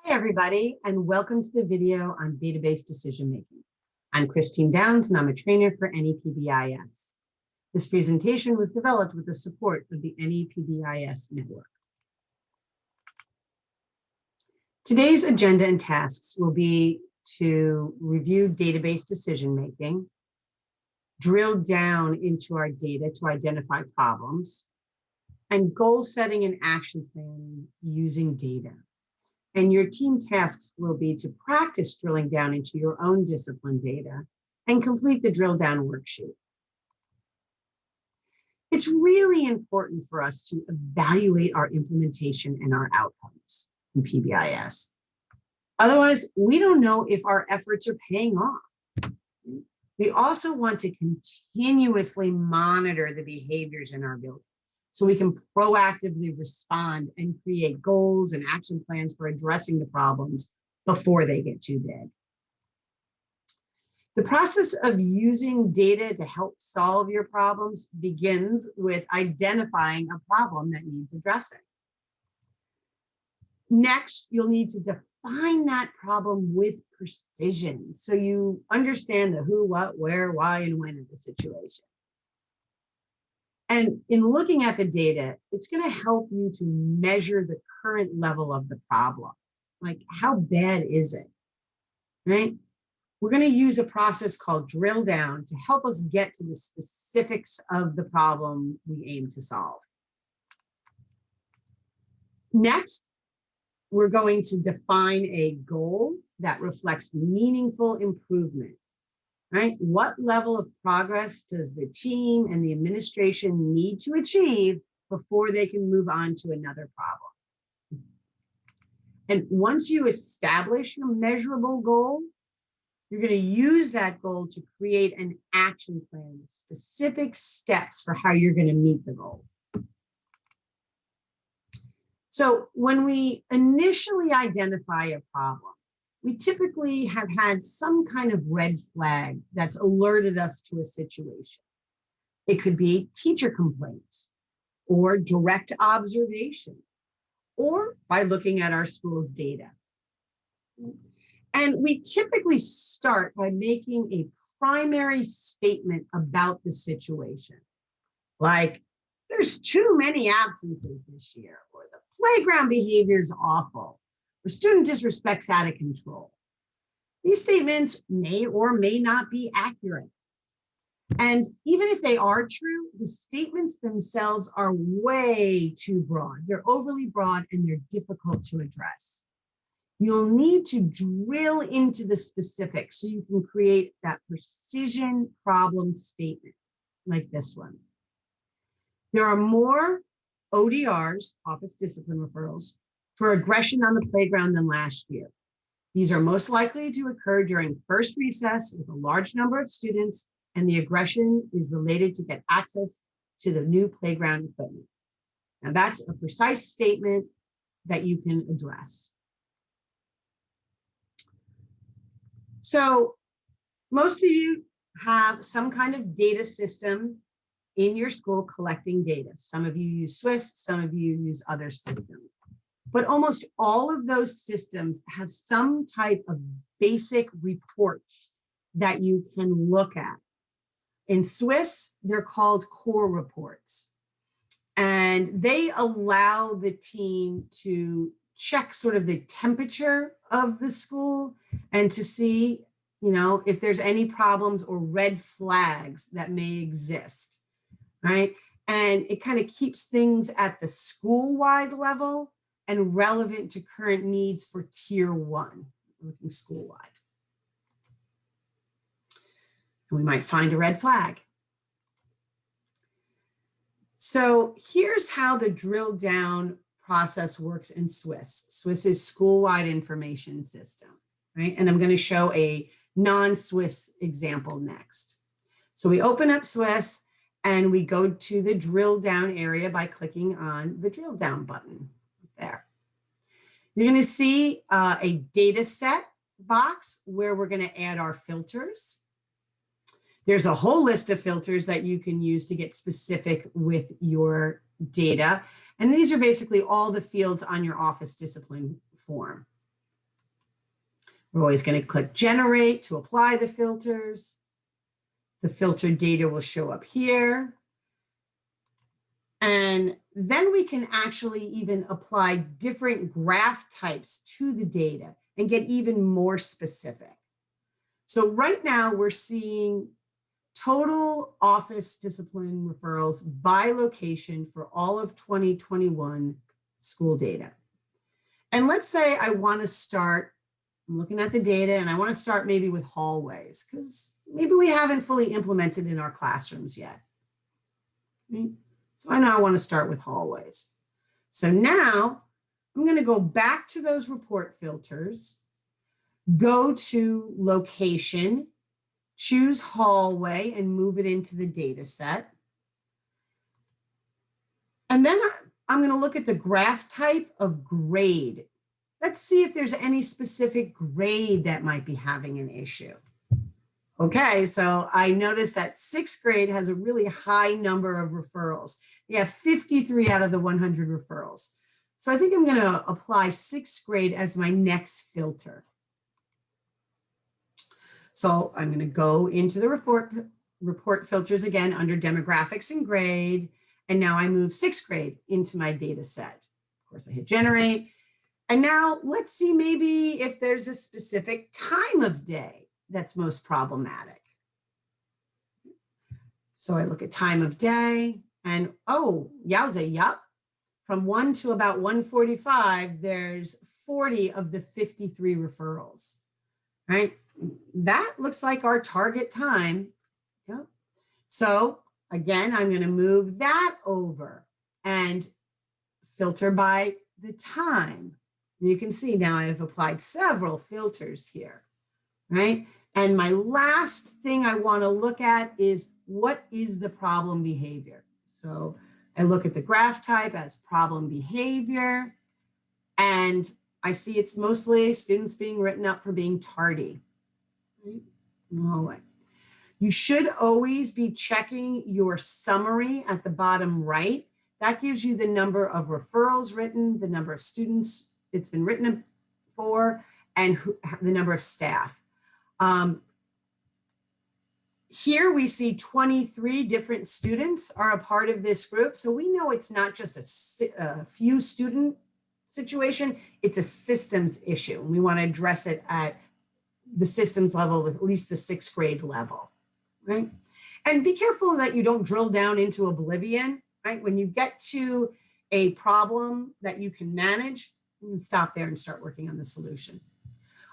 Hi, everybody, and welcome to the video on database decision making. I'm Christine Downs, and I'm a trainer for NEPBIS. This presentation was developed with the support of the NEPBIS network. Today's agenda and tasks will be to review database decision making, drill down into our data to identify problems, and goal setting and action planning using data. And your team tasks will be to practice drilling down into your own discipline data and complete the drill down worksheet. It's really important for us to evaluate our implementation and our outcomes in PBIS. Otherwise, we don't know if our efforts are paying off. We also want to continuously monitor the behaviors in our building, so we can proactively respond and create goals and action plans for addressing the problems before they get too big. The process of using data to help solve your problems begins with identifying a problem that needs addressing. Next, you'll need to define that problem with precision so you understand the who, what, where, why, and when of the situation. And in looking at the data, it's going to help you to measure the current level of the problem. Like, how bad is it, right? We're going to use a process called drill down to help us get to the specifics of the problem we aim to solve. Next, we're going to define a goal that reflects meaningful improvement. Right? What level of progress does the team and the administration need to achieve before they can move on to another problem? And once you establish your measurable goal, you're going to use that goal to create an action plan, specific steps for how you're going to meet the goal. So when we initially identify a problem, we typically have had some kind of red flag that's alerted us to a situation. It could be teacher complaints or direct observation, or by looking at our school's data. And we typically start by making a primary statement about the situation. Like, there's too many absences this year, or the playground behavior is awful, or student disrespect's out of control. These statements may or may not be accurate. And even if they are true, the statements themselves are way too broad. They're overly broad and they're difficult to address. You'll need to drill into the specifics so you can create that precision problem statement like this one. There are more ODRs, office discipline referrals, for aggression on the playground than last year. These are most likely to occur during first recess with a large number of students, and the aggression is related to get access to the new playground equipment. Now that's a precise statement that you can address. So most of you have some kind of data system in your school collecting data. Some of you use Swiss, some of you use other systems. But almost all of those systems have some type of basic reports that you can look at. In Swiss, they're called core reports. And they allow the team to check sort of the temperature of the school and to see, if there's any problems or red flags that may exist, right? And it kind of keeps things at the school-wide level and relevant to current needs for tier 1, looking school-wide. And we might find a red flag. So here's how the drill down process works in Swiss. Swiss is school-wide information system, right? And I'm going to show a non-Swiss example next. So we open up Swiss and we go to the drill down area by clicking on the drill down button there. You're going to see a data set box where we're going to add our filters. There's a whole list of filters that you can use to get specific with your data. And these are basically all the fields on your office discipline form. We're always going to click generate to apply the filters. The filtered data will show up here. And then we can actually even apply different graph types to the data and get even more specific. So right now we're seeing total office discipline referrals by location for all of 2021 school data. And let's say I want to start, I'm looking at the data and I want to start maybe with hallways because maybe we haven't fully implemented in our classrooms yet. Okay? So I know I want to start with hallways. So now I'm going to go back to those report filters, go to location, choose hallway and move it into the data set. And then I'm going to look at the graph type of grade. Let's see if there's any specific grade that might be having an issue. Okay, so I noticed that 6th grade has a really high number of referrals. They have 53 out of the 100 referrals. So I think I'm going to apply 6th grade as my next filter. So I'm going to go into the report filters again under demographics and grade. And now I move 6th grade into my data set. Of course, I hit generate. And now let's see maybe if there's a specific time of day that's most problematic. So I look at time of day and oh, yowza, yup. From 1 to about 1:45, there's 40 of the 53 referrals, right? That looks like our target time. Yep. So again, I'm going to move that over and filter by the time. And you can see now I have applied several filters here, right? And my last thing I want to look at is what is the problem behavior? So I look at the graph type as problem behavior, and I see it's mostly students being written up for being tardy. Right? You should always be checking your summary at the bottom right. That gives you the number of referrals written, the number of students it's been written for, and the number of staff. Here we see 23 different students are a part of this group. So we know it's not just a few student situation, it's a systems issue. We want to address it at the systems level, at least the 6th grade level, right? And be careful that you don't drill down into oblivion, right? When you get to a problem that you can manage, you can stop there and start working on the solution.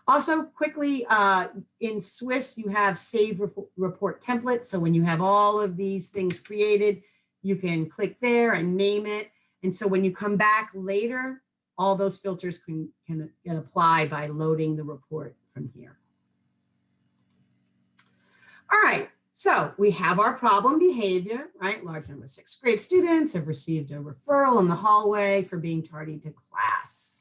Also, quickly, in Swiss, you have save report template. So when you have all of these things created, you can click there and name it. And so when you come back later, all those filters can apply by loading the report from here. All right, so we have our problem behavior, right? Large number of 6th grade students have received a referral in the hallway for being tardy to class.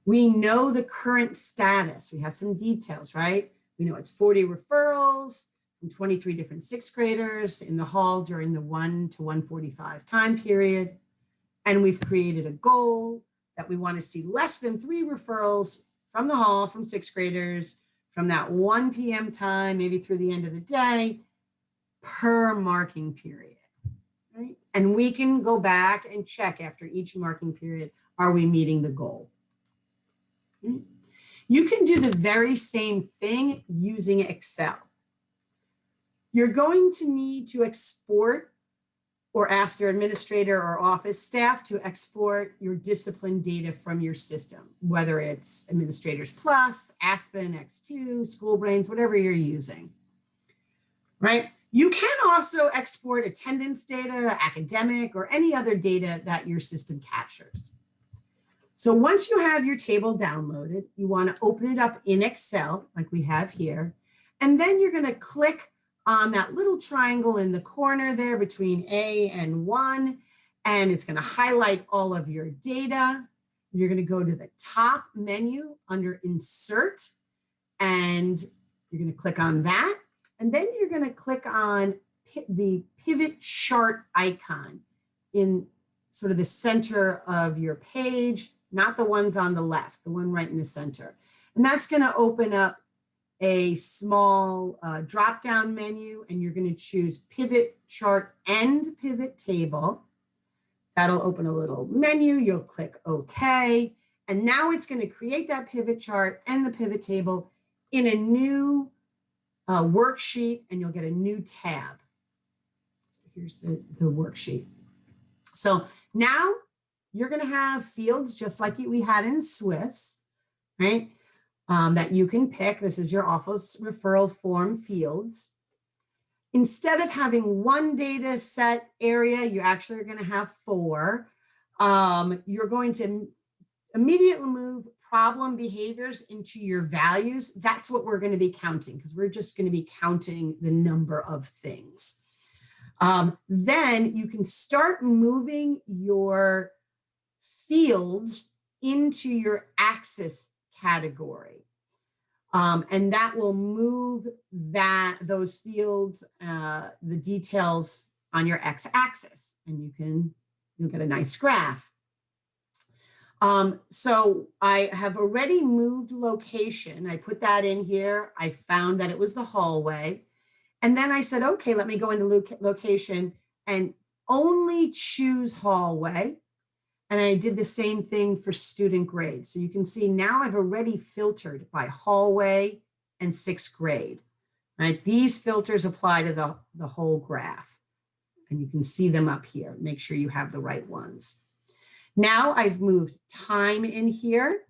We know the current status. We have some details, right? We know it's 40 referrals from 23 different 6th graders in the hall during the 1 to 1:45 time period. And we've created a goal that we want to see less than 3 referrals from the hall from 6th graders from that 1 p.m. time, maybe through the end of the day, per marking period, right? And we can go back and check after each marking period, are we meeting the goal? You can do the very same thing using Excel. You're going to need to export or ask your administrator or office staff to export your discipline data from your system, whether it's Administrators Plus, Aspen, X2, SchoolBrains, whatever you're using, right? You can also export attendance data, academic, or any other data that your system captures. So once you have your table downloaded, you want to open it up in Excel, like we have here, and then you're going to click on that little triangle in the corner there between A and 1, and it's going to highlight all of your data. You're going to go to the top menu under Insert, and you're going to click on that, and then you're going to click on the pivot chart icon in sort of the center of your page, not the ones on the left, the one right in the center. And that's going to open up a small drop-down menu, and you're going to choose Pivot Chart and Pivot Table. That'll open a little menu. You'll click OK. And now it's going to create that pivot chart and the pivot table in a new worksheet, and you'll get a new tab. So here's the worksheet. So now you're going to have fields just like we had in Swiss, right? That you can pick. This is your office referral form fields. Instead of having one data set area, you actually are going to have 4. You're going to immediately move problem behaviors into your values. That's what we're going to be counting, because we're just going to be counting the number of things. Then you can start moving your fields into your axis category. And that will move those fields, the details on your x-axis, and you'll get a nice graph. So I have already moved location. I put that in here. I found that it was the hallway. And then I said, okay, let me go into location and only choose hallway. And I did the same thing for student grade. So you can see now I've already filtered by hallway and 6th grade, right? These filters apply to the whole graph, and you can see them up here. Make sure you have the right ones. Now I've moved time in here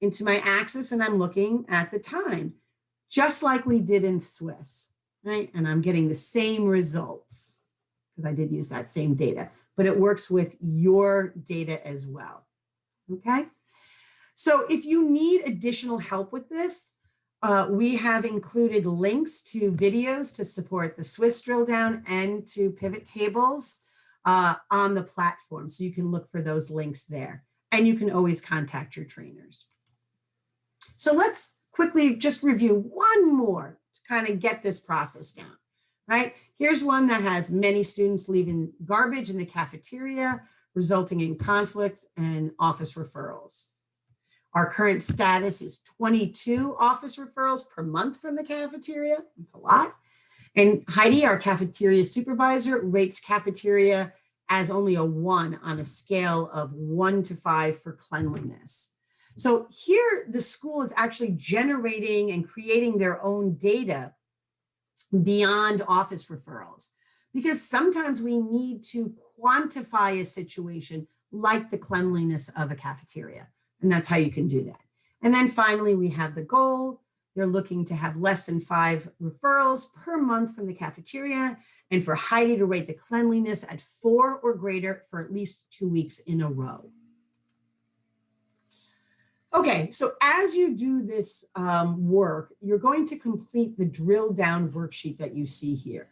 into my axis, and I'm looking at the time, just like we did in Swiss, right? And I'm getting the same results because I did use that same data, but it works with your data as well, okay? So if you need additional help with this, we have included links to videos to support the Swiss drill down and to pivot tables on the platform. So you can look for those links there, and you can always contact your trainers. So let's quickly just review one more to kind of get this process down, right? Here's one that has many students leaving garbage in the cafeteria, resulting in conflict and office referrals. Our current status is 22 office referrals per month from the cafeteria. It's a lot. And Heidi, our cafeteria supervisor, rates cafeteria as only a 1 on a scale of 1 to 5 for cleanliness. So here the school is actually generating and creating their own data beyond office referrals, because sometimes we need to quantify a situation like the cleanliness of a cafeteria. And that's how you can do that. And then finally, we have the goal. They're looking to have less than 5 referrals per month from the cafeteria, and for Heidi to rate the cleanliness at 4 or greater for at least 2 weeks in a row. Okay, so as you do this work, you're going to complete the drill down worksheet that you see here.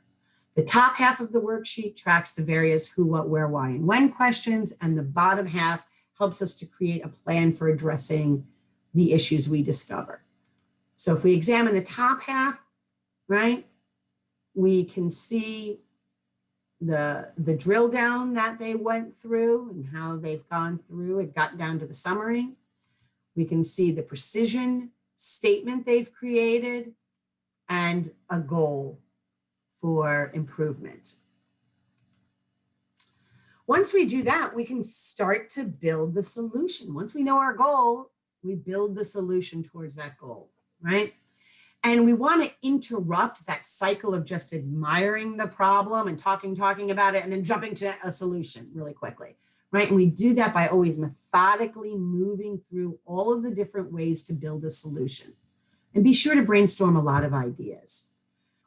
The top half of the worksheet tracks the various who, what, where, why, and when questions, and the bottom half helps us to create a plan for addressing the issues we discover. So if we examine the top half, right, we can see the drill down that they went through and how they've gone through it, got down to the summary. We can see the precision statement they've created and a goal for improvement. Once we do that, we can start to build the solution. Once we know our goal, we build the solution towards that goal, right? And we want to interrupt that cycle of just admiring the problem and talking about it and then jumping to a solution really quickly, right? And we do that by always methodically moving through all of the different ways to build a solution. And be sure to brainstorm a lot of ideas.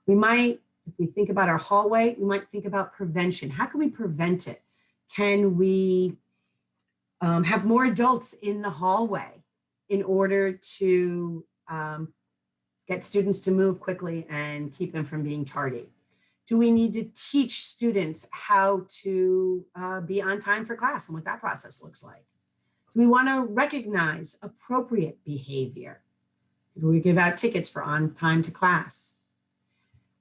We might, if we think about our hallway, we might think about prevention. How can we prevent it? Can we have more adults in the hallway in order to get students to move quickly and keep them from being tardy? Do we need to teach students how to be on time for class and what that process looks like? Do we want to recognize appropriate behavior? Do we give out tickets for on time to class?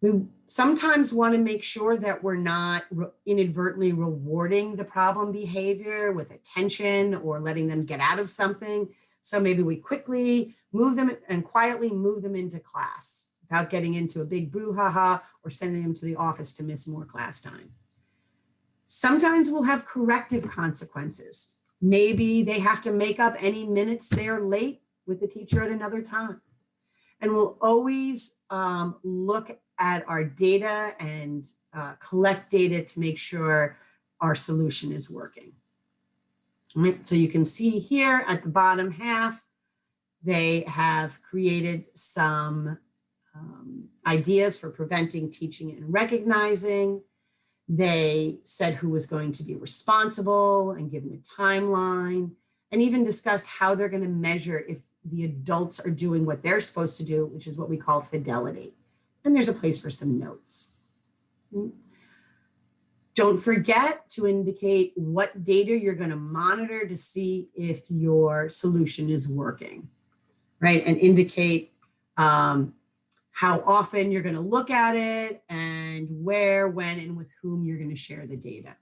We sometimes want to make sure that we're not inadvertently rewarding the problem behavior with attention or letting them get out of something. So maybe we quickly move them and quietly move them into class without getting into a big brouhaha or sending them to the office to miss more class time. Sometimes we'll have corrective consequences. Maybe they have to make up any minutes they're late with the teacher at another time. And we'll always look at our data and collect data to make sure our solution is working. All right, so you can see here at the bottom half, they have created some ideas for preventing, teaching, and recognizing. They said who was going to be responsible and given a timeline, and even discussed how they're going to measure if the adults are doing what they're supposed to do, which is what we call fidelity. And there's a place for some notes. Don't forget to indicate what data you're going to monitor to see if your solution is working, right? And indicate how often you're going to look at it and where, when, and with whom you're going to share the data.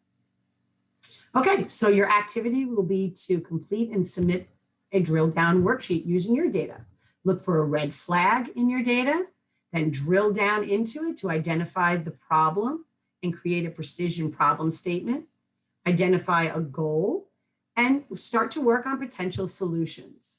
Okay, so your activity will be to complete and submit a drill down worksheet using your data. Look for a red flag in your data, then drill down into it to identify the problem and create a precision problem statement, identify a goal, and start to work on potential solutions.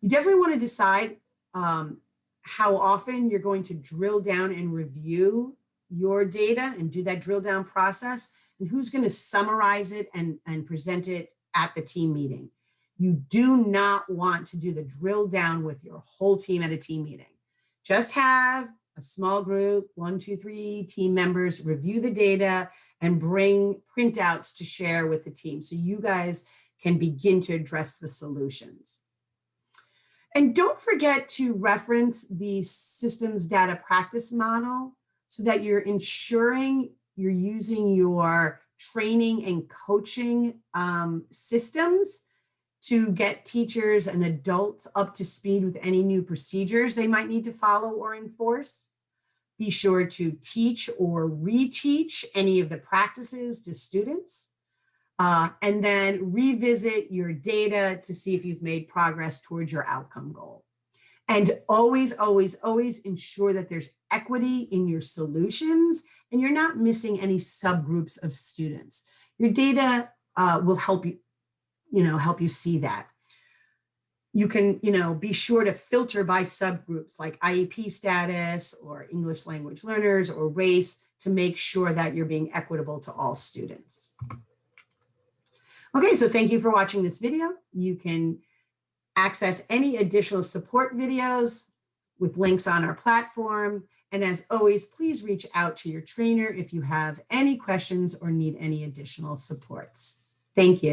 You definitely want to decide how often you're going to drill down and review your data and do that drill down process, and who's going to summarize it and present it at the team meeting. You do not want to do the drill down with your whole team at a team meeting. Just have a small group, 1, 2, 3 team members, review the data and bring printouts to share with the team so you guys can begin to address the solutions. And don't forget to reference the systems data practice model so that you're ensuring you're using your training and coaching systems to get teachers and adults up to speed with any new procedures they might need to follow or enforce. Be sure to teach or reteach any of the practices to students. And then revisit your data to see if you've made progress towards your outcome goal. And always, always, always ensure that there's equity in your solutions and you're not missing any subgroups of students. Your data will help you see that. You can, be sure to filter by subgroups like IEP status or English language learners or race to make sure that you're being equitable to all students. Okay, so thank you for watching this video. You can access any additional support videos with links on our platform. And as always, please reach out to your trainer if you have any questions or need any additional supports. Thank you.